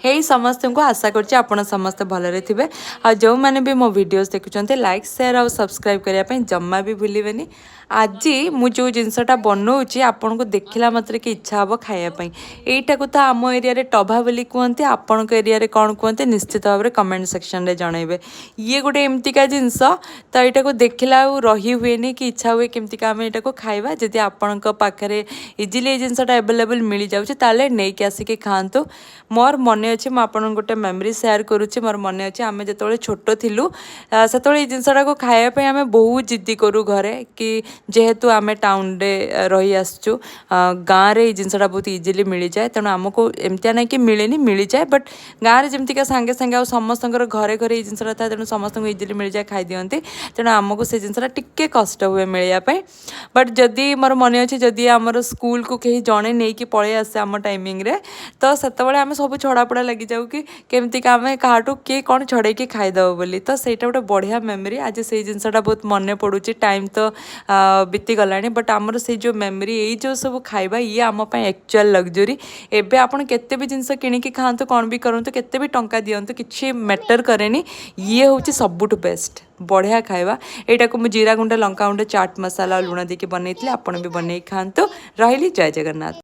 हे समस्त को आशा करछि आपण समस्त भलरे थिबे आ जो माने भी मो वीडियोस देखुचंते लाइक शेयर और सब्सक्राइब करिया पई जम्मा भी भूलिबेनी। आज मु जो जिनसटा बनाऊँगी आपन को देखला मात्र के इच्छा हम खायापी यहीटा को तो आम एरिया रे टभा बोली कहते आपण एरिया रे कौन कहते निश्चित भाव में कमेंट सेक्शन में जनइबे। ये गोटे एमतिका जिनस तो यहाँ को देखला रही हुए कि इच्छा हुए केमतिका आम यहाँ को खाइबा जदि आपण पाखे इजिली ये जिनसटा एवेलेबल मिल जाऊँगी ताले नहीं आसिक खातु। मोर मन अच्छे मुझे गोटे मेमोरी शेयर करुच्ची मोर मन अच्छे आम जो छोट थिलु से जिनसटा को खायापी आम बहुत जिद्दी करूँ घरे कि जेहेतु आम टाउन रे रही आसचु गाँव रे जिनसटा बहुत इजिली मिल जाए तेणु आमको एमतिया ना कि मिलेनी मिल जाए बट गाँव रे जमतिका सांगे सांगे आ समस्त घरे घरे जिनसटा था तेणु समस्त इजिली मिल जाए खाई दियंती तेणु आमको से जिनसटा टिके कष्ट हुए मिलवाई। बट जदि मोर मन अच्छे जदि आमर स्कूल को कहीं जड़े नहीं कि पलि आसे आम टाइमिंग रे तो सेतबेले आम सब छड़ापड़ा लगी जाऊ कि केमतिका आम काहाठू किए कौन छड़ेकी खाईदेव बोली तो ସେଇଟା ଗୋଟେ ବଢ଼ିଆ मेमोरी। आज से जिनसटा बहुत मन पड़ुची टाइम तो बीती गलानी बट आमर से जो मेमोरी यही जो सब खाइबा ये आम एक्चुअल लग्जरी। एबे आपन केते भी जिनस किणिकी खातु कौन भी करूँ केते भी टंका दियंतु किछि मैटर करेनी ये हूँ सबुठ बेस्ट बढ़िया खाइबा। यहाँ को जीरा गुंड लंका गुंड चाट मसाला लुण देके बनई आपन भी बनई खातु। रही जय जगन्नाथ।